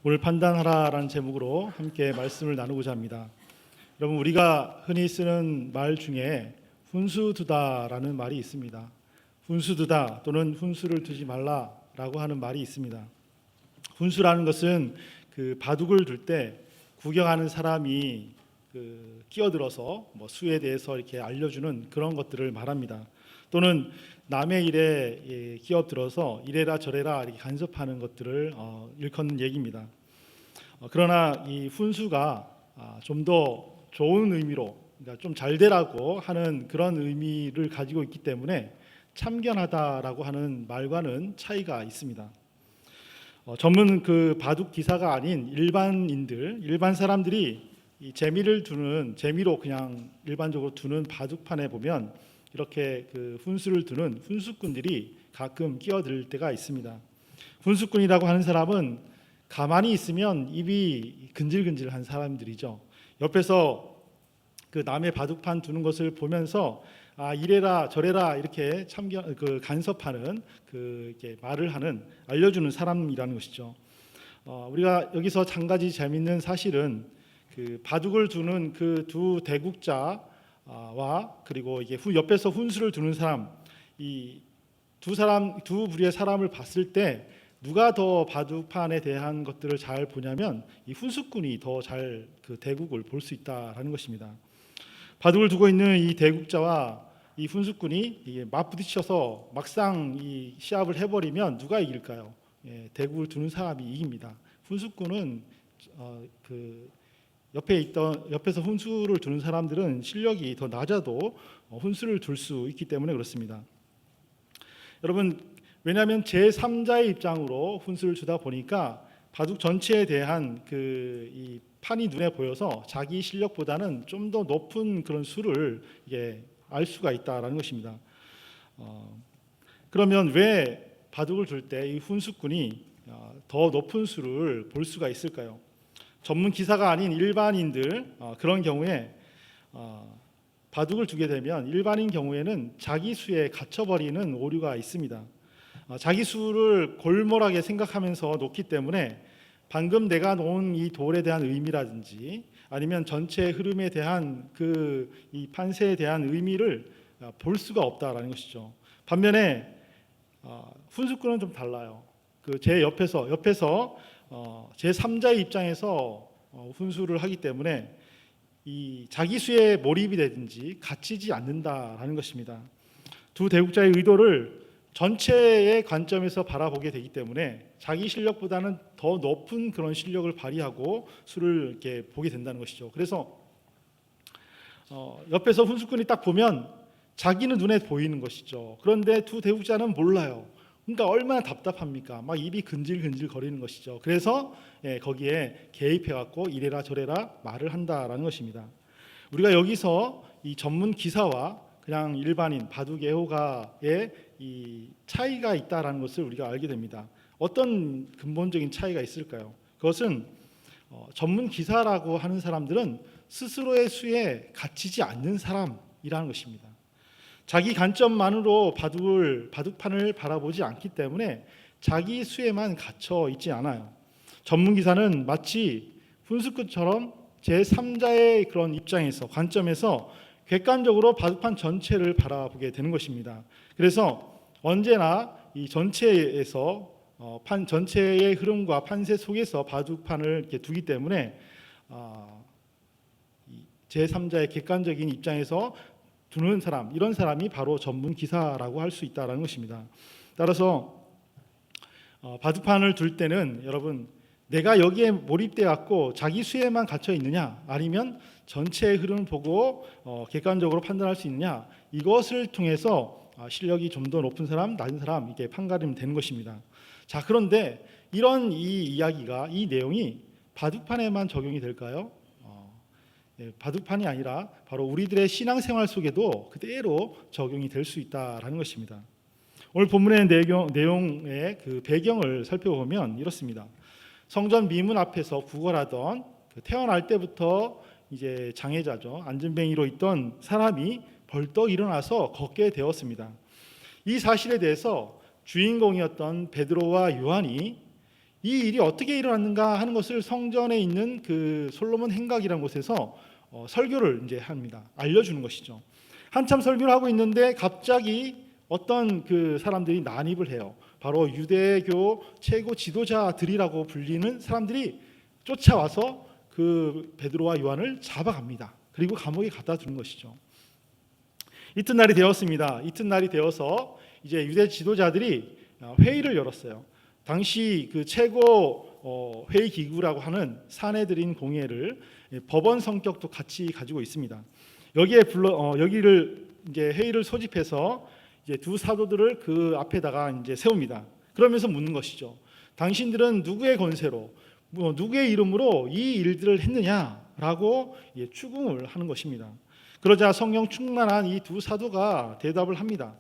오늘 판단하라라는 제목으로 함께 말씀을 나누고자 합니다. 여러분, 우리가 흔히 쓰는 말 중에 훈수두다라는 말이 있습니다. 훈수두다 또는 훈수를 두지 말라라고 하는 말이 있습니다. 훈수라는 것은 그 바둑을 둘 때 구경하는 사람이 끼어들어서 수에 대해서 이렇게 알려주는 그런 것들을 말합니다. 또는 남의 일에 끼어들어서 이래라 저래라 이렇게 간섭하는 것들을 일컫는 얘기입니다. 그러나 이 훈수가 좀 더 좋은 의미로, 그러니까 좀 잘 되라고 하는 그런 의미를 가지고 있기 때문에 참견하다라고 하는 말과는 차이가 있습니다. 전문 바둑 기사가 아닌 일반 사람들이 이 재미로 그냥 일반적으로 두는 바둑판에 보면 이렇게 훈수를 두는 훈수꾼들이 가끔 끼어들 때가 있습니다. 훈수꾼이라고 하는 사람은 가만히 있으면 입이 근질근질한 사람들이죠. 옆에서 남의 바둑판 두는 것을 보면서 이래라 저래라 이렇게 간섭하는 이렇게 말을 하는 알려주는 사람이라는 것이죠. 우리가 여기서 한 가지 재미있는 사실은 바둑을 두는 그 두 대국자와 그리고 이게 옆에서 훈수를 두는 사람, 이 두 부류의 사람을 봤을 때 누가 더 바둑판에 대한 것들을 잘 보냐면 이 훈수꾼이 더 잘 대국을 볼 수 있다라는 것입니다. 바둑을 두고 있는 이 대국자와 이 훈수꾼이 맞부딪혀서 막상 이 시합을 해버리면 누가 이길까요? 대국을 두는 사람이 이깁니다. 훈수꾼은 옆에서 훈수를 두는 사람들은 실력이 더 낮아도 훈수를 둘 수 있기 때문에 그렇습니다. 여러분, 왜냐하면 제3자의 입장으로 훈수를 주다 보니까 바둑 전체에 대한 이 판이 눈에 보여서 자기 실력보다는 좀 더 높은 그런 수를 알 수가 있다라는 것입니다. 그러면 왜 바둑을 둘 때 이 훈수꾼이 더 높은 수를 볼 수가 있을까요? 전문 기사가 아닌 일반인들 그런 경우에 바둑을 두게 되면 일반인 경우에는 자기 수에 갇혀버리는 오류가 있습니다. 자기 수를 골몰하게 생각하면서 놓기 때문에 방금 내가 놓은 이 돌에 대한 의미라든지 아니면 전체 흐름에 대한 이 판세에 대한 의미를 볼 수가 없다라는 것이죠. 반면에 훈수꾼은 좀 달라요. 제 옆에서 제3자의 입장에서 훈수를 하기 때문에 이 자기 수에 몰입이 되든지 갇히지 않는다라는 것입니다. 두 대국자의 의도를 전체의 관점에서 바라보게 되기 때문에 자기 실력보다는 더 높은 그런 실력을 발휘하고 수를 이렇게 보게 된다는 것이죠. 그래서 옆에서 훈수꾼이 딱 보면 자기는 눈에 보이는 것이죠. 그런데 두 대국자는 몰라요. 그러니까 얼마나 답답합니까? 막 입이 근질근질 거리는 것이죠. 그래서 거기에 개입해갖고 이래라 저래라 말을 한다라는 것입니다. 우리가 여기서 이 전문 기사와 그냥 일반인 바둑 애호가의 이 차이가 있다라는 것을 우리가 알게 됩니다. 어떤 근본적인 차이가 있을까요? 그것은 전문 기사라고 하는 사람들은 스스로의 수에 갇히지 않는 사람이라는 것입니다. 자기 관점만으로 바둑판을 바라보지 않기 때문에 자기 수에만 갇혀 있지 않아요. 전문 기사는 마치 훈수꾼처럼 제3자의 그런 관점에서 객관적으로 바둑판 전체를 바라보게 되는 것입니다. 그래서 언제나 이 전체에서 전체의 흐름과 판세 속에서 바둑판을 이렇게 두기 때문에 제3자의 객관적인 입장에서 두는 사람, 이런 사람이 바로 전문 기사라고 할 수 있다는 것입니다. 따라서 바둑판을 둘 때는 여러분, 내가 여기에 몰입돼 갖고 자기 수에만 갇혀 있느냐, 아니면 전체의 흐름을 보고 객관적으로 판단할 수 있느냐, 이것을 통해서 실력이 좀 더 높은 사람, 낮은 사람 이렇게 판가름 되는 것입니다. 자, 그런데 이런 이 내용이 바둑판에만 적용이 될까요? 바둑판이 아니라 바로 우리들의 신앙생활 속에도 그대로 적용이 될 수 있다라는 것입니다. 오늘 본문의 내용의 배경을 살펴보면 이렇습니다. 성전 미문 앞에서 구걸하던 태어날 때부터 이제 장애자죠, 안진뱅이로 있던 사람이 벌떡 일어나서 걷게 되었습니다. 이 사실에 대해서 주인공이었던 베드로와 요한이 이 일이 어떻게 일어났는가 하는 것을 성전에 있는 그 솔로몬 행각이라는 곳에서 설교를 이제 합니다. 알려주는 것이죠. 한참 설교를 하고 있는데 갑자기 어떤 그 사람들이 난입을 해요. 바로 유대교 최고 지도자들이라고 불리는 사람들이 쫓아와서 그 베드로와 요한을 잡아갑니다. 그리고 감옥에 갖다 두는 것이죠. 이튿날이 되었습니다. 이튿날이 되어서 이제 유대 지도자들이 회의를 열었어요. 당시 그 최고 회의 기구라고 하는 사내들인 공회를 법원 성격도 같이 가지고 있습니다. 여기를 이제 회의를 소집해서 이제 두 사도들을 그 앞에다가 이제 세웁니다. 그러면서 묻는 것이죠. 당신들은 누구의 권세로, 누구의 이름으로 이 일들을 했느냐라고 추궁을 하는 것입니다. 그러자 성령 충만한 이 두 사도가 대답을 합니다.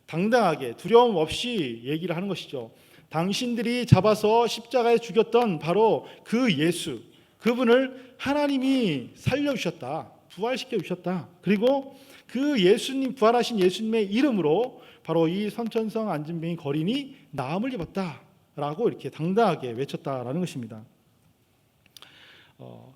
당당하게 두려움 없이 얘기를 하는 것이죠. 당신들이 잡아서 십자가에 죽였던 바로 그 예수, 그분을 하나님이 살려주셨다, 부활시켜 주셨다. 그리고 그 예수님, 부활하신 예수님의 이름으로 바로 이 선천성 안진뱅이 거린이 나음을 입었다라고 이렇게 당당하게 외쳤다라는 것입니다.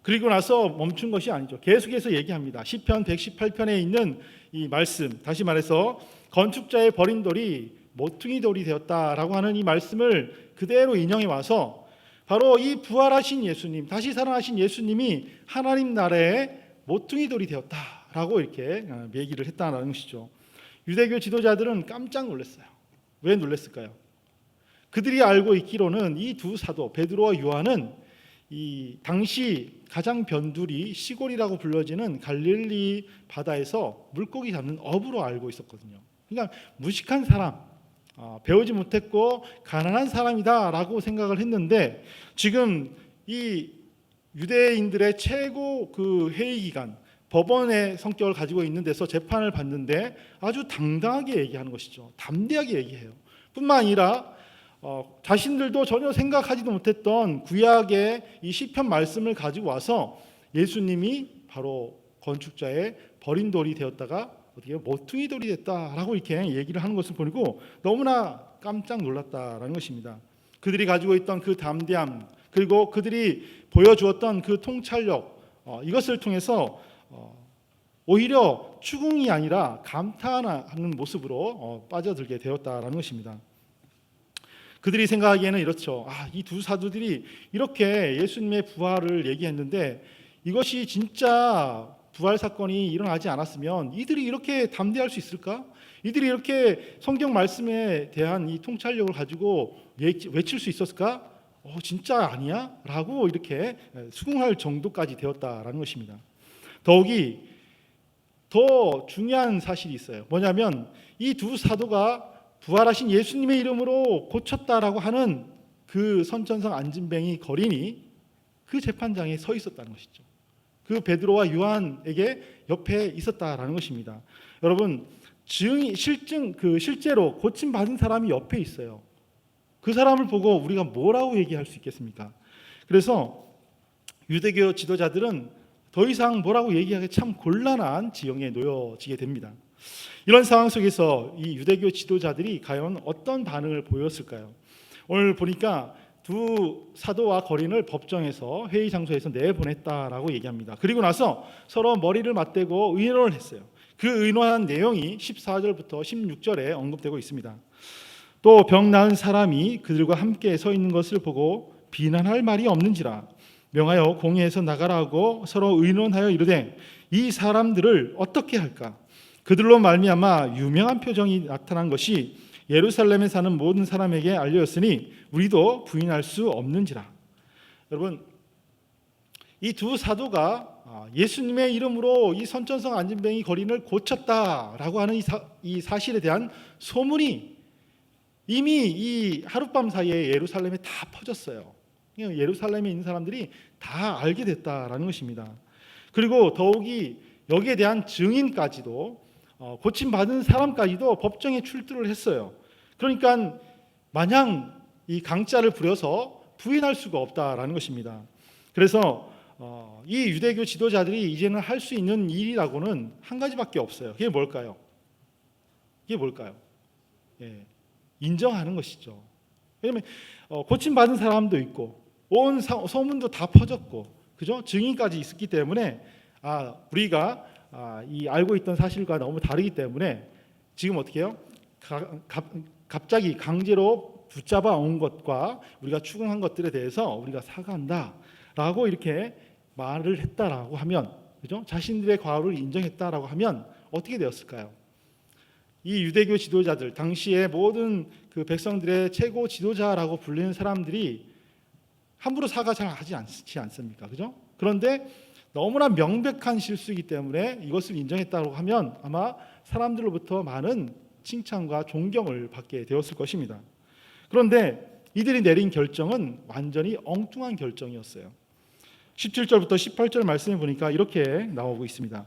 그리고 나서 멈춘 것이 아니죠. 계속해서 얘기합니다. 시편 118편에 있는 이 말씀, 다시 말해서 건축자의 버린 돌이 모퉁이 돌이 되었다라고 하는 이 말씀을 그대로 인용해 와서 바로 이 부활하신 예수님, 다시 살아나신 예수님이 하나님 나라의 모퉁이 돌이 되었다라고 이렇게 얘기를 했다는 것이죠. 유대교 지도자들은 깜짝 놀랐어요. 왜 놀랐을까요? 그들이 알고 있기로는 이 두 사도 베드로와 요한은 이 당시 가장 변두리 시골이라고 불려지는 갈릴리 바다에서 물고기 잡는 어부로 알고 있었거든요. 그러니까 무식한 사람, 배우지 못했고 가난한 사람이다라고 생각을 했는데 지금 이 유대인들의 최고 그 회의 기관, 법원의 성격을 가지고 있는 데서 재판을 받는데 아주 당당하게 얘기하는 것이죠. 담대하게 얘기해요. 뿐만 아니라 자신들도 전혀 생각하지도 못했던 구약의 이 시편 말씀을 가지고 와서 예수님이 바로 건축자의 버린 돌이 되었다가 어떻게 모퉁이 돌이 됐다라고 이렇게 얘기를 하는 것을 보고 너무나 깜짝 놀랐다라는 것입니다. 그들이 가지고 있던 그 담대함, 그리고 그들이 보여주었던 그 통찰력, 이것을 통해서 오히려 추궁이 아니라 감탄하는 모습으로 빠져들게 되었다라는 것입니다. 그들이 생각하기에는 이렇죠. 이 두 사도들이 이렇게 예수님의 부활을 얘기했는데 이것이 진짜 부활 사건이 일어나지 않았으면 이들이 이렇게 담대할 수 있을까? 이들이 이렇게 성경 말씀에 대한 이 통찰력을 가지고 외칠 수 있었을까? 진짜 아니야? 라고 이렇게 수긍할 정도까지 되었다라는 것입니다. 더욱이 더 중요한 사실이 있어요. 뭐냐면 이 두 사도가 부활하신 예수님의 이름으로 고쳤다라고 하는 그 선천성 안진뱅이 거린이 그 재판장에 서 있었다는 것이죠. 그 베드로와 요한에게 옆에 있었다라는 것입니다. 여러분, 실제로 고침 받은 사람이 옆에 있어요. 그 사람을 보고 우리가 뭐라고 얘기할 수 있겠습니까? 그래서 유대교 지도자들은 더 이상 뭐라고 얘기하기 참 곤란한 지경에 놓여지게 됩니다. 이런 상황 속에서 이 유대교 지도자들이 과연 어떤 반응을 보였을까요? 오늘 보니까 두 사도와 거린을 법정에서 회의 장소에서 내보냈다라고 얘기합니다. 그리고 나서 서로 머리를 맞대고 의논을 했어요. 그 의논한 내용이 14절부터 16절에 언급되고 있습니다. 또 병 나은 사람이 그들과 함께 서 있는 것을 보고 비난할 말이 없는지라 명하여 공회에서 나가라고 서로 의논하여 이르되 이 사람들을 어떻게 할까? 그들로 말미암아 유명한 표정이 나타난 것이 예루살렘에 사는 모든 사람에게 알려졌으니 우리도 부인할 수 없는지라. 여러분, 이 두 사도가 예수님의 이름으로 이 선천성 안진뱅이 거린을 고쳤다라고 하는 이 사실에 대한 소문이 이미 이 하룻밤 사이에 예루살렘에 다 퍼졌어요. 예루살렘에 있는 사람들이 다 알게 됐다라는 것입니다. 그리고 더욱이 여기에 대한 증인까지도 고침받은 사람까지도 법정에 출두를 했어요. 그러니까 마냥 이 강짜를 부려서 부인할 수가 없다라는 것입니다. 그래서 이 유대교 지도자들이 이제는 할 수 있는 일이라고는 한 가지밖에 없어요. 그게 뭘까요? 예, 인정하는 것이죠. 왜냐하면 고침받은 사람도 있고 온 소문도 다 퍼졌고, 그죠? 증인까지 있었기 때문에 우리가 이 알고 있던 사실과 너무 다르기 때문에 지금 어떻게 해요? 갑자기 강제로 붙잡아 온 것과 우리가 추궁한 것들에 대해서 우리가 사과한다라고 이렇게 말을 했다라고 하면, 그죠? 자신들의 과오를 인정했다라고 하면 어떻게 되었을까요? 이 유대교 지도자들, 당시에 모든 그 백성들의 최고 지도자라고 불리는 사람들이 함부로 사과 잘 하지 않지 않습니까? 그죠? 그런데 너무나 명백한 실수이기 때문에 이것을 인정했다고 하면 아마 사람들로부터 많은 칭찬과 존경을 받게 되었을 것입니다. 그런데 이들이 내린 결정은 완전히 엉뚱한 결정이었어요. 17절부터 18절 말씀을 보니까 이렇게 나오고 있습니다.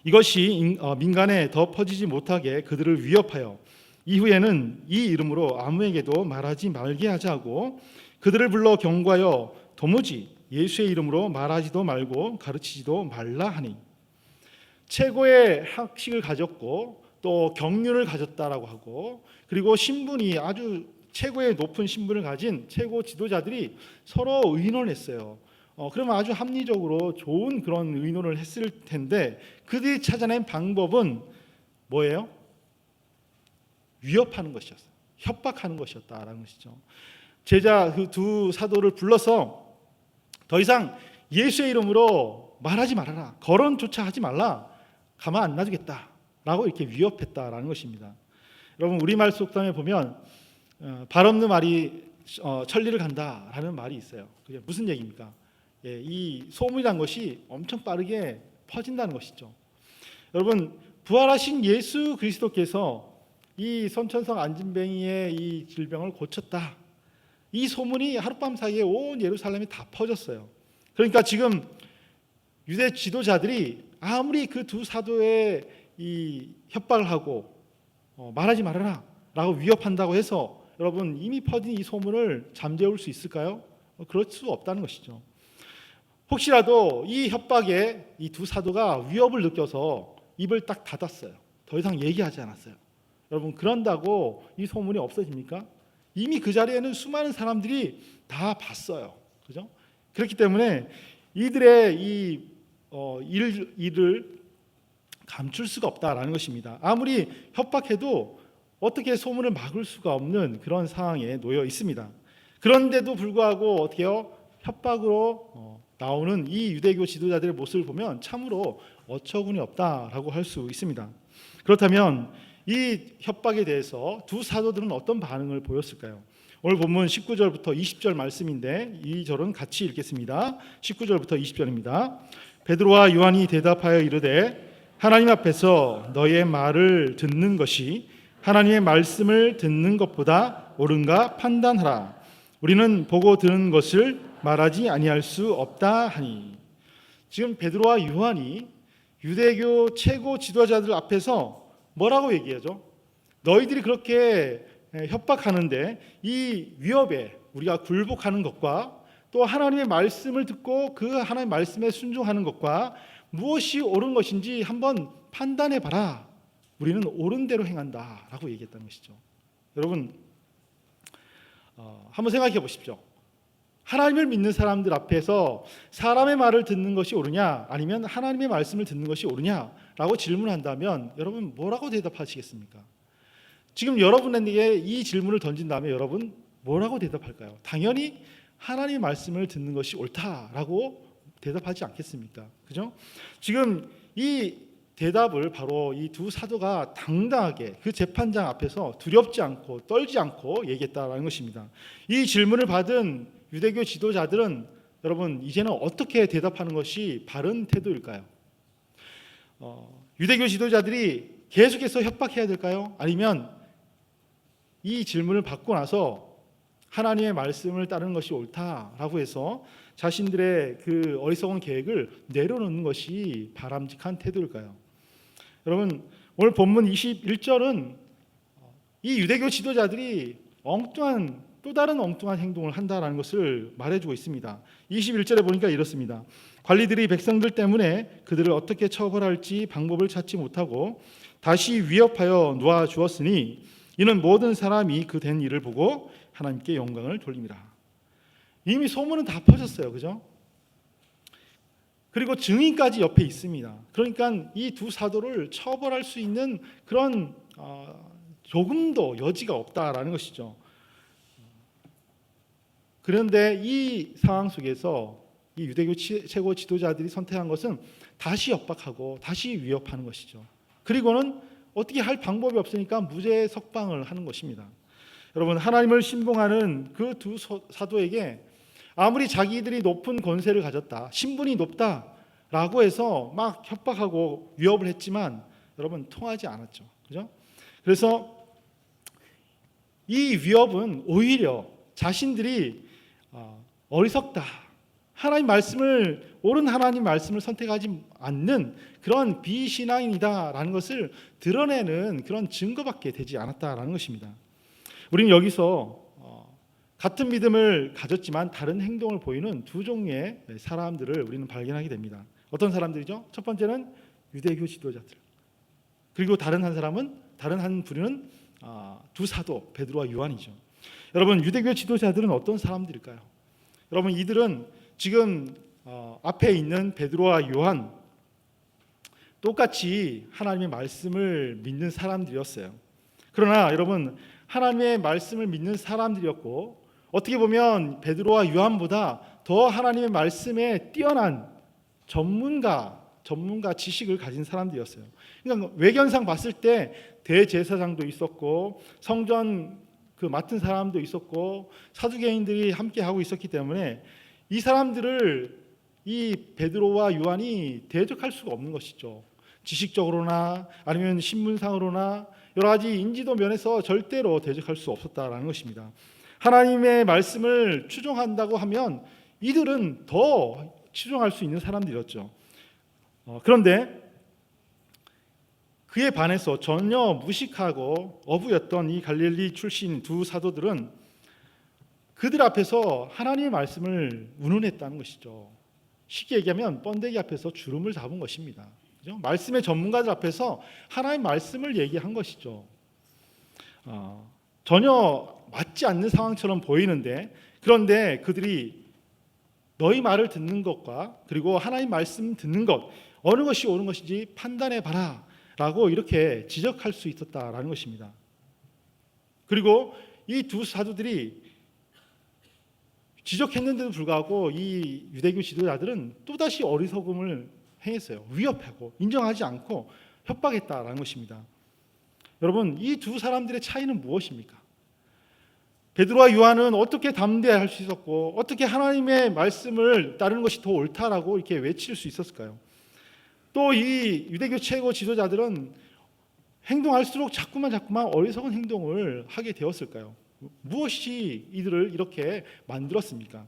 이것이 민간에 더 퍼지지 못하게 그들을 위협하여 이후에는 이 이름으로 아무에게도 말하지 말게 하자고 그들을 불러 경고하여 도무지 예수의 이름으로 말하지도 말고 가르치지도 말라 하니, 최고의 학식을 가졌고 또 경륜을 가졌다라고 하고, 그리고 신분이 아주 최고의 높은 신분을 가진 최고 지도자들이 서로 의논했어요. 그러면 아주 합리적으로 좋은 그런 의논을 했을 텐데 그들이 찾아낸 방법은 뭐예요? 위협하는 것이었어요. 협박하는 것이었다라는 것이죠. 제자 그 두 사도를 불러서 더 이상 예수의 이름으로 말하지 말아라, 거론조차 하지 말라, 가만 안 놔두겠다라고 이렇게 위협했다라는 것입니다. 여러분, 우리말 속담에 보면 발 없는 말이 천리를 간다라는 말이 있어요. 그게 무슨 얘기입니까? 이 소문이란 것이 엄청 빠르게 퍼진다는 것이죠. 여러분, 부활하신 예수 그리스도께서 이 선천성 안진뱅이의 이 질병을 고쳤다, 이 소문이 하룻밤 사이에 온 예루살렘에 다 퍼졌어요. 그러니까 지금 유대 지도자들이 아무리 그 두 사도의 이 협박을 하고 말하지 말아라 라고 위협한다고 해서 여러분 이미 퍼진 이 소문을 잠재울 수 있을까요? 그럴 수 없다는 것이죠. 혹시라도 이 협박에 이 두 사도가 위협을 느껴서 입을 딱 닫았어요. 더 이상 얘기하지 않았어요. 여러분, 그런다고 이 소문이 없어집니까? 이미 그 자리에는 수많은 사람들이 다 봤어요. 그죠? 그렇기 때문에 이들의 이 일을 감출 수가 없다라는 것입니다. 아무리 협박해도 어떻게 소문을 막을 수가 없는 그런 상황에 놓여 있습니다. 그런데도 불구하고 어떻게 해요? 협박으로 나오는 이 유대교 지도자들의 모습을 보면 참으로 어처구니 없다라고 할 수 있습니다. 그렇다면 이 협박에 대해서 두 사도들은 어떤 반응을 보였을까요? 오늘 본문 19절부터 20절 말씀인데 이 절은 같이 읽겠습니다. 19절부터 20절입니다. 베드로와 요한이 대답하여 이르되 하나님 앞에서 너의 말을 듣는 것이 하나님의 말씀을 듣는 것보다 옳은가 판단하라. 우리는 보고 들은 것을 말하지 아니할 수 없다 하니. 지금 베드로와 요한이 유대교 최고 지도자들 앞에서 뭐라고 얘기하죠? 너희들이 그렇게 협박하는데 이 위협에 우리가 굴복하는 것과 또 하나님의 말씀을 듣고 그 하나님의 말씀에 순종하는 것과 무엇이 옳은 것인지 한번 판단해 봐라. 우리는 옳은 대로 행한다라고 얘기했다는 것이죠. 여러분, 한번 생각해 보십시오. 하나님을 믿는 사람들 앞에서 사람의 말을 듣는 것이 옳으냐 아니면 하나님의 말씀을 듣는 것이 옳으냐라고 질문한다면 여러분 뭐라고 대답하시겠습니까? 지금 여러분에게 이 질문을 던진 다음에 여러분 뭐라고 대답할까요? 당연히 하나님의 말씀을 듣는 것이 옳다라고 대답하지 않겠습니까? 그죠? 지금 이 대답을 바로 이 두 사도가 당당하게 그 재판장 앞에서 두렵지 않고 떨지 않고 얘기했다라는 것입니다. 이 질문을 받은 유대교 지도자들은 여러분 이제는 어떻게 대답하는 것이 바른 태도일까요? 유대교 지도자들이 계속해서 협박해야 될까요? 아니면 이 질문을 받고 나서 하나님의 말씀을 따르는 것이 옳다라고 해서 자신들의 그 어리석은 계획을 내려놓는 것이 바람직한 태도일까요? 여러분, 오늘 본문 21절은 이 유대교 지도자들이 또 다른 엉뚱한 행동을 한다라는 것을 말해주고 있습니다. 21절에 보니까 이렇습니다. 관리들이 백성들 때문에 그들을 어떻게 처벌할지 방법을 찾지 못하고 다시 위협하여 놓아 주었으니 이는 모든 사람이 그 된 일을 보고 하나님께 영광을 돌립니다. 이미 소문은 다 퍼졌어요. 그죠? 그리고 증인까지 옆에 있습니다. 그러니까 이 두 사도를 처벌할 수 있는 그런 조금도 여지가 없다라는 것이죠. 그런데 이 상황 속에서 이 유대교 최고 지도자들이 선택한 것은 다시 협박하고 다시 위협하는 것이죠. 그리고는 어떻게 할 방법이 없으니까 무죄 석방을 하는 것입니다. 여러분, 하나님을 신봉하는 그 두 사도에게 아무리 자기들이 높은 권세를 가졌다, 신분이 높다라고 해서 막 협박하고 위협을 했지만 여러분 통하지 않았죠. 그죠? 그래서 이 위협은 오히려 자신들이 어리석다, 하나님 말씀을, 옳은 하나님 말씀을 선택하지 않는 그런 비신앙인이다라는 것을 드러내는 그런 증거밖에 되지 않았다라는 것입니다. 우리는 여기서 같은 믿음을 가졌지만 다른 행동을 보이는 두 종류의 사람들을 우리는 발견하게 됩니다. 어떤 사람들이죠? 첫 번째는 유대교 지도자들. 그리고 다른 한 부류는 두 사도 베드로와 요한이죠. 여러분, 유대교 지도자들은 어떤 사람들일까요? 여러분, 이들은 지금 앞에 있는 베드로와 요한 똑같이 하나님의 말씀을 믿는 사람들이었어요. 그러나 여러분, 하나님의 말씀을 믿는 사람들이었고 어떻게 보면 베드로와 요한보다 더 하나님의 말씀에 뛰어난 전문가 지식을 가진 사람들이었어요. 그러니까 외견상 봤을 때 대제사장도 있었고 성전 맡은 사람도 있었고 사두개인들이 함께 하고 있었기 때문에 이 사람들을 이 베드로와 요한이 대적할 수가 없는 것이죠. 지식적으로나 아니면 신분상으로나 여러 가지 인지도 면에서 절대로 대적할 수 없었다라는 것입니다. 하나님의 말씀을 추종한다고 하면 이들은 더 추종할 수 있는 사람들이었죠. 그런데 그에 반해서 전혀 무식하고 어부였던 이 갈릴리 출신 두 사도들은 그들 앞에서 하나님의 말씀을 운운했다는 것이죠. 쉽게 얘기하면 번데기 앞에서 주름을 잡은 것입니다. 그죠? 말씀의 전문가들 앞에서 하나님의 말씀을 얘기한 것이죠. 전혀 맞지 않는 상황처럼 보이는데, 그런데 그들이 너희 말을 듣는 것과 그리고 하나님 말씀 듣는 것, 어느 것이 옳은 것인지 판단해 봐라 라고 이렇게 지적할 수 있었다라는 것입니다. 그리고 이 두 사도들이 지적했는데도 불구하고 이 유대교 지도자들은 또다시 어리석음을 행했어요. 위협하고 인정하지 않고 협박했다라는 것입니다. 여러분, 이 두 사람들의 차이는 무엇입니까? 베드로와 요한은 어떻게 담대할 수 있었고 어떻게 하나님의 말씀을 따르는 것이 더 옳다라고 이렇게 외칠 수 있었을까요? 또 이 유대교 최고 지도자들은 행동할수록 자꾸만 어리석은 행동을 하게 되었을까요? 무엇이 이들을 이렇게 만들었습니까?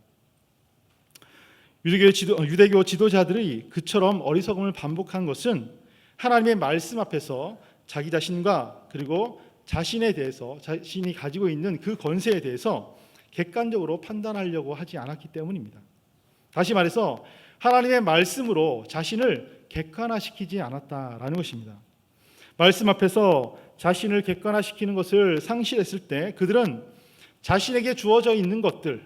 유대교 지도자들이 그처럼 어리석음을 반복한 것은 하나님의 말씀 앞에서 자기 자신과 그리고 자신에 대해서, 자신이 가지고 있는 그 권세에 대해서 객관적으로 판단하려고 하지 않았기 때문입니다. 다시 말해서 하나님의 말씀으로 자신을 객관화시키지 않았다라는 것입니다. 말씀 앞에서 자신을 객관화시키는 것을 상실했을 때 그들은 자신에게 주어져 있는 것들,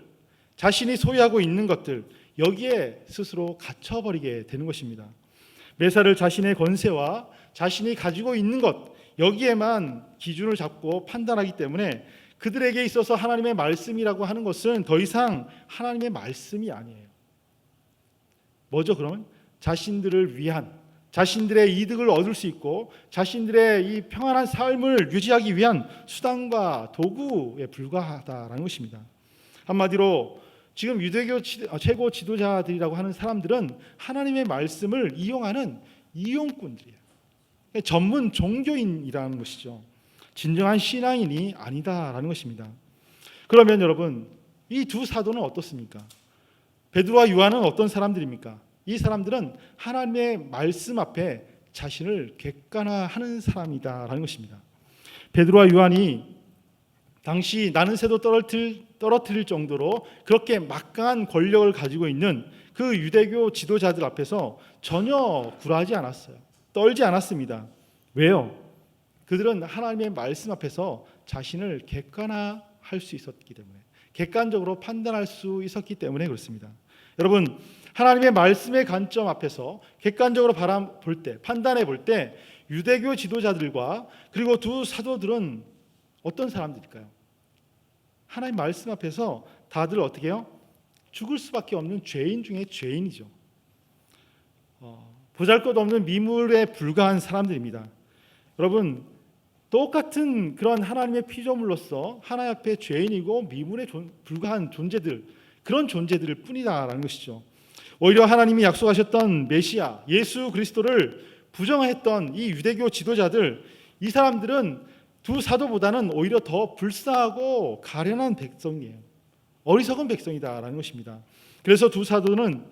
자신이 소유하고 있는 것들, 여기에 스스로 갇혀버리게 되는 것입니다. 매사를 자신의 권세와 자신이 가지고 있는 것, 여기에만 기준을 잡고 판단하기 때문에 그들에게 있어서 하나님의 말씀이라고 하는 것은 더 이상 하나님의 말씀이 아니에요. 뭐죠? 그러면 자신들을 위한, 자신들의 이득을 얻을 수 있고 자신들의 이 평안한 삶을 유지하기 위한 수단과 도구에 불과하다라는 것입니다. 한마디로 지금 유대교 최고 지도자들이라고 하는 사람들은 하나님의 말씀을 이용하는 이용꾼들이에요. 전문 종교인이라는 것이죠. 진정한 신앙인이 아니다라는 것입니다. 그러면 여러분, 이 두 사도는 어떻습니까? 베드로와 요한은 어떤 사람들입니까? 이 사람들은 하나님의 말씀 앞에 자신을 객관화하는 사람이다라는 것입니다. 베드로와 요한이 당시 나는 새도 떨어뜨릴 정도로 그렇게 막강한 권력을 가지고 있는 그 유대교 지도자들 앞에서 전혀 굴하지 않았어요. 떨지 않았습니다. 왜요? 그들은 하나님의 말씀 앞에서 자신을 객관화한 할 수 있었기 때문에, 객관적으로 판단할 수 있었기 때문에 그렇습니다. 여러분, 하나님의 말씀의 관점 앞에서 객관적으로 바라볼 때, 판단해 볼 때 유대교 지도자들과 그리고 두 사도들은 어떤 사람들일까요? 하나님 말씀 앞에서 다들 어떻게 해요? 죽을 수밖에 없는 죄인 중에 죄인이죠. 보잘것없는 미물에 불과한 사람들입니다. 여러분, 똑같은 그런 하나님의 피조물로서 하나님 앞에 죄인이고 미물에 불과한 존재들, 그런 존재들일 뿐이다라는 것이죠. 오히려 하나님이 약속하셨던 메시아 예수 그리스도를 부정했던 이 유대교 지도자들, 이 사람들은 두 사도보다는 오히려 더 불쌍하고 가련한 백성이에요. 어리석은 백성이다라는 것입니다. 그래서 두 사도는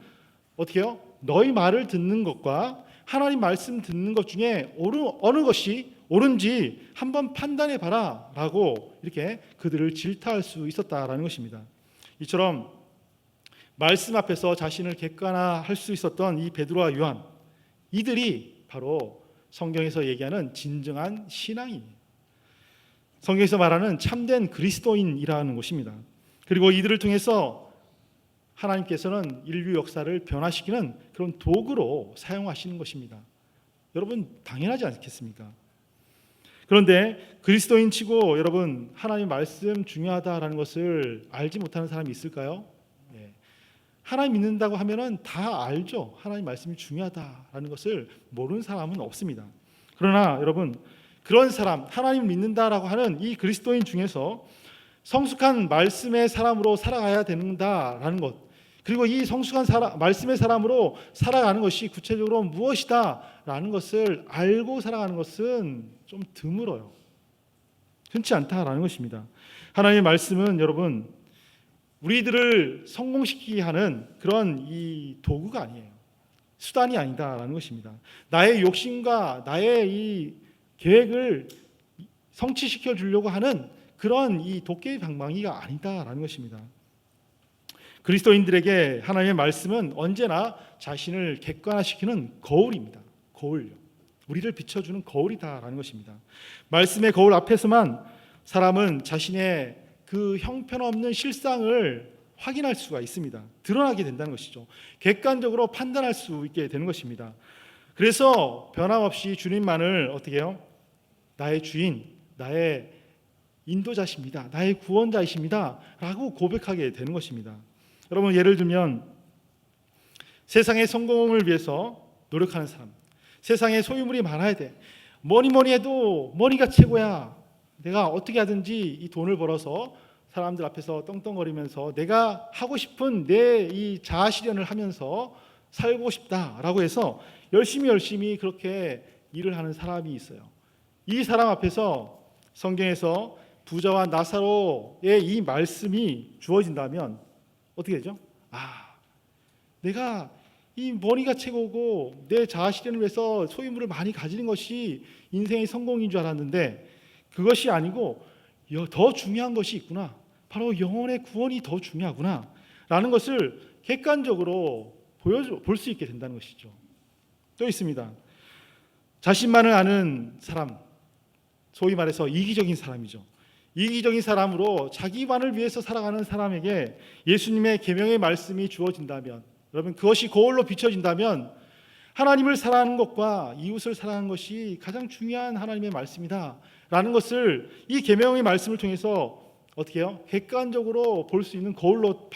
어떻게 해요? 너희 말을 듣는 것과 하나님 말씀 듣는 것 중에 어느 것이 옳은지 한번 판단해 봐라 라고 이렇게 그들을 질타할 수 있었다라는 것입니다. 이처럼 말씀 앞에서 자신을 객관화할 수 있었던 이 베드로와 요한, 이들이 바로 성경에서 얘기하는 진정한 신앙인이에요. 성경에서 말하는 참된 그리스도인이라는 것입니다. 그리고 이들을 통해서 하나님께서는 인류 역사를 변화시키는 그런 도구로 사용하시는 것입니다. 여러분, 당연하지 않겠습니까? 그런데 그리스도인 치고 여러분, 하나님 말씀 중요하다라는 것을 알지 못하는 사람이 있을까요? 하나님 믿는다고 하면은 다 알죠. 하나님 말씀이 중요하다라는 것을 모르는 사람은 없습니다. 그러나 여러분, 그런 사람, 하나님 믿는다라고 하는 이 그리스도인 중에서 성숙한 말씀의 사람으로 살아가야 된다라는 것, 그리고 이 성숙한 말씀의 사람으로 살아가는 것이 구체적으로 무엇이다라는 것을 알고 살아가는 것은 좀 드물어요. 흔치 않다라는 것입니다. 하나님의 말씀은 여러분, 우리들을 성공시키게 하는 그런 이 도구가 아니에요. 수단이 아니다라는 것입니다. 나의 욕심과 나의 이 계획을 성취시켜 주려고 하는 그런 이 도깨비 방망이가 아니다라는 것입니다. 그리스도인들에게 하나님의 말씀은 언제나 자신을 객관화시키는 거울입니다. 거울요. 우리를 비춰주는 거울이다라는 것입니다. 말씀의 거울 앞에서만 사람은 자신의 그 형편없는 실상을 확인할 수가 있습니다. 드러나게 된다는 것이죠. 객관적으로 판단할 수 있게 되는 것입니다. 그래서 변함없이 주님만을 어떻게 해요? 나의 주인, 나의 인도자십니다. 나의 구원자이십니다. 라고 고백하게 되는 것입니다. 여러분, 예를 들면 세상의 성공을 위해서 노력하는 사람, 세상에 소유물이 많아야 돼. 뭐니 해도 머니가 최고야. 내가 어떻게 하든지 이 돈을 벌어서 사람들 앞에서 떵떵거리면서 내가 하고 싶은 내 이 자아 실현을 하면서 살고 싶다라고 해서 열심히 그렇게 일을 하는 사람이 있어요. 이 사람 앞에서 성경에서 부자와 나사로의 이 말씀이 주어진다면 어떻게 되죠? 내가 이 머니가 최고고 내 자아 실현을 위해서 소유물을 많이 가지는 것이 인생의 성공인 줄 알았는데 그것이 아니고 더 중요한 것이 있구나. 바로 영혼의 구원이 더 중요하구나 라는 것을 객관적으로 볼 수 있게 된다는 것이죠. 또 있습니다. 자신만을 아는 사람, 소위 말해서 이기적인 사람이죠. 이기적인 사람으로 자기만을 위해서 살아가는 사람에게 예수님의 계명의 말씀이 주어진다면, 여러분, 그것이 거울로 비춰진다면 하나님을 사랑하는 것과 이웃을 사랑하는 것이 가장 중요한 하나님의 말씀이다 라는 것을 이 계명의 말씀을 통해서 어떻게 해요? 객관적으로 볼 수 있는 거울로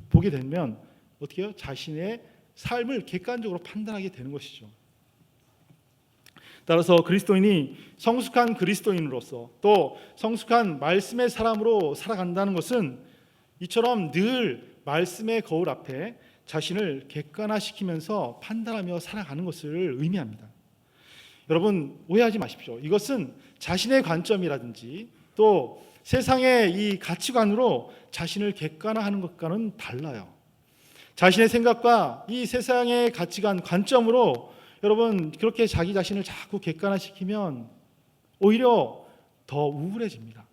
보게 되면 어떻게 해요? 자신의 삶을 객관적으로 판단하게 되는 것이죠. 따라서 그리스도인이 성숙한 그리스도인으로서 또 성숙한 말씀의 사람으로 살아간다는 것은 이처럼 늘 말씀의 거울 앞에 자신을 객관화시키면서 판단하며 살아가는 것을 의미합니다. 여러분, 오해하지 마십시오. 이것은 자신의 관점이라든지 또 세상의 이 가치관으로 자신을 객관화하는 것과는 달라요. 자신의 생각과 이 세상의 가치관, 관점으로 여러분 그렇게 자기 자신을 자꾸 객관화시키면 오히려 더 우울해집니다.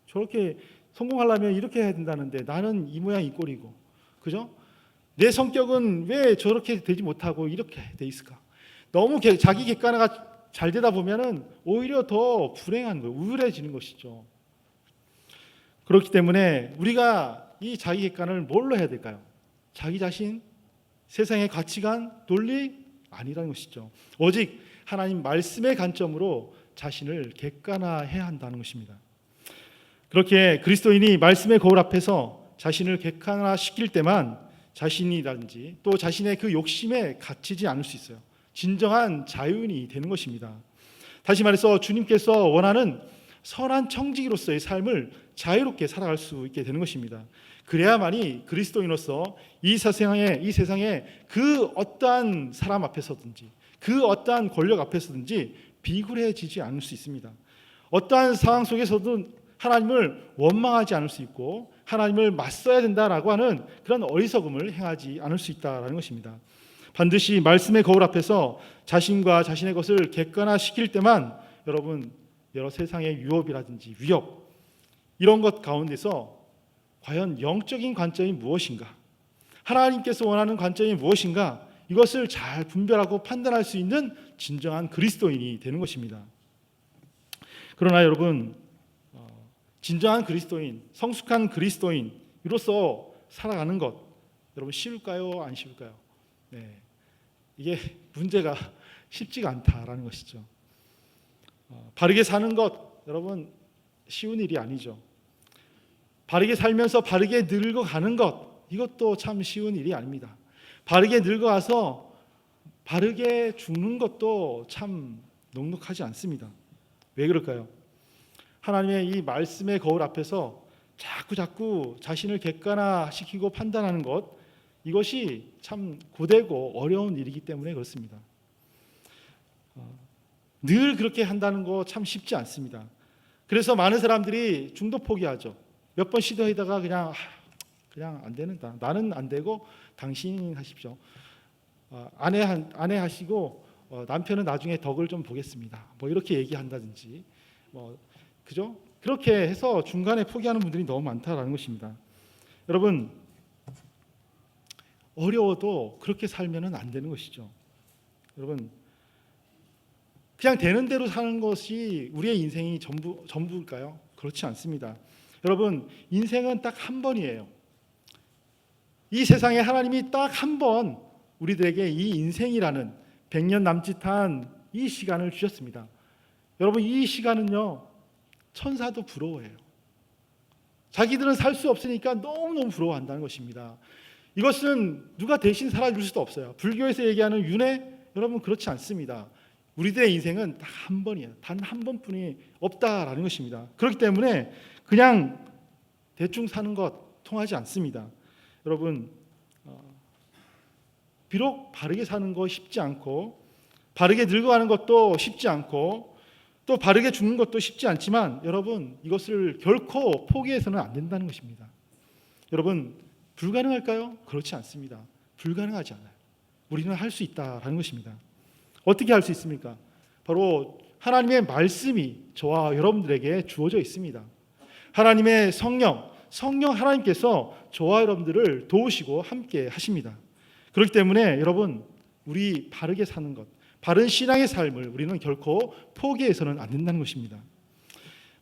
저렇게 성공하려면 이렇게 해야 된다는데 나는 이 모양 이 꼴이고, 그죠? 내 성격은 왜 저렇게 되지 못하고 이렇게 돼 있을까? 너무 자기 객관화가 잘 되다 보면은 오히려 더 불행한 거예요. 우울해지는 것이죠. 그렇기 때문에 우리가 이 자기 객관을 뭘로 해야 될까요? 자기 자신, 세상의 가치관, 논리 아니라는 것이죠. 오직 하나님 말씀의 관점으로 자신을 객관화해야 한다는 것입니다. 그렇게 그리스도인이 말씀의 거울 앞에서 자신을 객관화시킬 때만 자신이라든지 또 자신의 그 욕심에 갇히지 않을 수 있어요. 진정한 자유인이 되는 것입니다. 다시 말해서 주님께서 원하는 선한 청지기로서의 삶을 자유롭게 살아갈 수 있게 되는 것입니다. 그래야만이 그리스도인으로서 이 세상에 그 어떠한 사람 앞에서든지 그 어떠한 권력 앞에서든지 비굴해지지 않을 수 있습니다. 어떠한 상황 속에서도 하나님을 원망하지 않을 수 있고 하나님을 맞서야 된다라고 하는 그런 어리석음을 행하지 않을 수 있다라는 것입니다. 반드시 말씀의 거울 앞에서 자신과 자신의 것을 객관화시킬 때만 여러분 여러 세상의 유업이라든지 위협 이런 것 가운데서 과연 영적인 관점이 무엇인가, 하나님께서 원하는 관점이 무엇인가, 이것을 잘 분별하고 판단할 수 있는 진정한 그리스도인이 되는 것입니다. 그러나 여러분 진정한 그리스도인, 성숙한 그리스도인으로서 살아가는 것 여러분 쉬울까요? 안 쉬울까요? 네, 이게 문제가 쉽지가 않다라는 것이죠. 바르게 사는 것 여러분 쉬운 일이 아니죠. 바르게 살면서 바르게 늙어가는 것 이것도 참 쉬운 일이 아닙니다. 바르게 늙어가서 바르게 죽는 것도 참 넉넉하지 않습니다. 왜 그럴까요? 하나님의 이 말씀의 거울 앞에서 자꾸 자신을 객관화시키고 판단하는 것 이것이 참 고되고 어려운 일이기 때문에 그렇습니다. 늘 그렇게 한다는 거 참 쉽지 않습니다. 그래서 많은 사람들이 중도 포기하죠. 몇 번 시도하다가 그냥 안 되는다. 나는 안 되고 당신 하십시오. 아내 하시고 남편은 나중에 덕을 좀 보겠습니다. 뭐 이렇게 얘기한다든지 그죠? 그렇게 해서 중간에 포기하는 분들이 너무 많다라는 것입니다. 여러분 어려워도 그렇게 살면은 안 되는 것이죠. 여러분 그냥 되는 대로 사는 것이 우리의 인생이 전부일까요? 그렇지 않습니다. 여러분 인생은 딱 한 번이에요. 이 세상에 하나님이 딱 한 번 우리들에게 이 인생이라는 100년 남짓한 이 시간을 주셨습니다. 여러분 이 시간은요 천사도 부러워해요. 자기들은 살 수 없으니까 너무너무 부러워한다는 것입니다. 이것은 누가 대신 살아줄 수도 없어요. 불교에서 얘기하는 윤회 여러분 그렇지 않습니다. 우리들의 인생은 딱 한 번이에요. 단 한 번뿐이 없다라는 것입니다. 그렇기 때문에 그냥 대충 사는 것 통하지 않습니다. 여러분 비록 바르게 사는 거 쉽지 않고 바르게 늙어가는 것도 쉽지 않고 또 바르게 죽는 것도 쉽지 않지만 여러분 이것을 결코 포기해서는 안 된다는 것입니다. 여러분 불가능할까요? 그렇지 않습니다. 불가능하지 않아요. 우리는 할 수 있다라는 것입니다. 어떻게 할 수 있습니까? 바로 하나님의 말씀이 저와 여러분들에게 주어져 있습니다. 하나님의 성령 하나님께서 저와 여러분들을 도우시고 함께 하십니다. 그렇기 때문에 여러분 우리 바르게 사는 것, 바른 신앙의 삶을 우리는 결코 포기해서는 안 된다는 것입니다.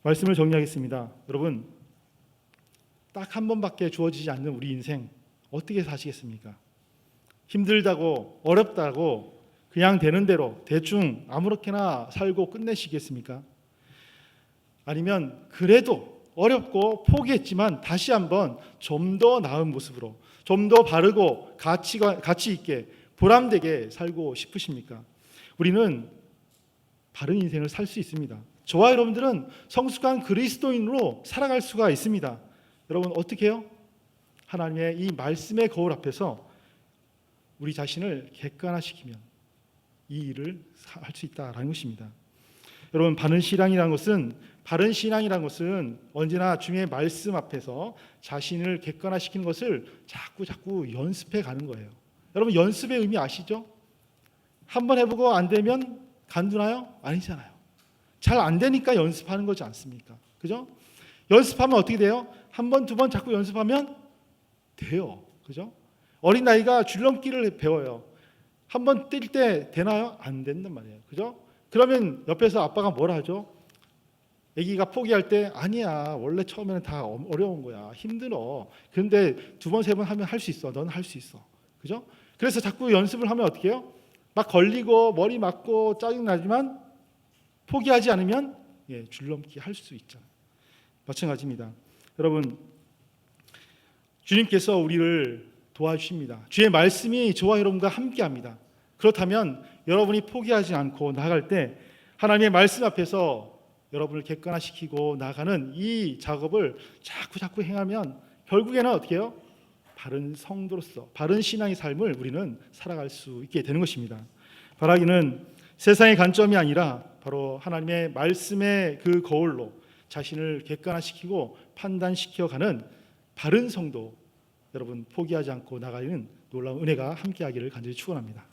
말씀을 정리하겠습니다. 여러분 딱 한 번밖에 주어지지 않는 우리 인생 어떻게 사시겠습니까? 힘들다고 어렵다고 그냥 되는 대로 대충 아무렇게나 살고 끝내시겠습니까? 아니면 그래도 어렵고 포기했지만 다시 한번 좀 더 나은 모습으로 좀 더 바르고 가치 있게 보람되게 살고 싶으십니까? 우리는 바른 인생을 살 수 있습니다. 저와 여러분들은 성숙한 그리스도인으로 살아갈 수가 있습니다. 여러분 어떻게 해요? 하나님의 이 말씀의 거울 앞에서 우리 자신을 객관화시키면 이 일을 할 수 있다라는 것입니다. 여러분 바른 신앙이라는 것은 언제나 주님의 말씀 앞에서 자신을 객관화시키는 것을 자꾸 연습해 가는 거예요. 여러분 연습의 의미 아시죠? 한번 해보고 안 되면 간두나요? 아니잖아요. 잘 안 되니까 연습하는 거지 않습니까? 그죠? 연습하면 어떻게 돼요? 한 번, 두 번 자꾸 연습하면 돼요. 그죠? 어린아이가 줄넘기를 배워요. 한 번 뛸 때 되나요? 안 된단 말이에요. 그죠? 그러면 옆에서 아빠가 뭐라 하죠? 아기가 포기할 때 아니야, 원래 처음에는 다 어려운 거야, 힘들어. 그런데 두 번, 세 번 하면 할 수 있어. 넌 할 수 있어. 그죠? 그래서 자꾸 연습을 하면 어떻게 해요? 막 걸리고 머리 맞고 짜증나지만 포기하지 않으면 줄넘기 할 수 있잖아요. 마찬가지입니다. 여러분, 주님께서 우리를 도와주십니다. 주의 말씀이 저와 여러분과 함께합니다. 그렇다면 여러분이 포기하지 않고 나아갈 때 하나님의 말씀 앞에서 여러분을 객관화시키고 나가는 이 작업을 자꾸 행하면 결국에는 어떻게 해요? 바른 성도로서 바른 신앙의 삶을 우리는 살아갈 수 있게 되는 것입니다. 바라기는 세상의 관점이 아니라 바로 하나님의 말씀의 그 거울로 자신을 객관화시키고 판단시켜가는 바른 성도, 여러분 포기하지 않고 나가는 놀라운 은혜가 함께하기를 간절히 축원합니다.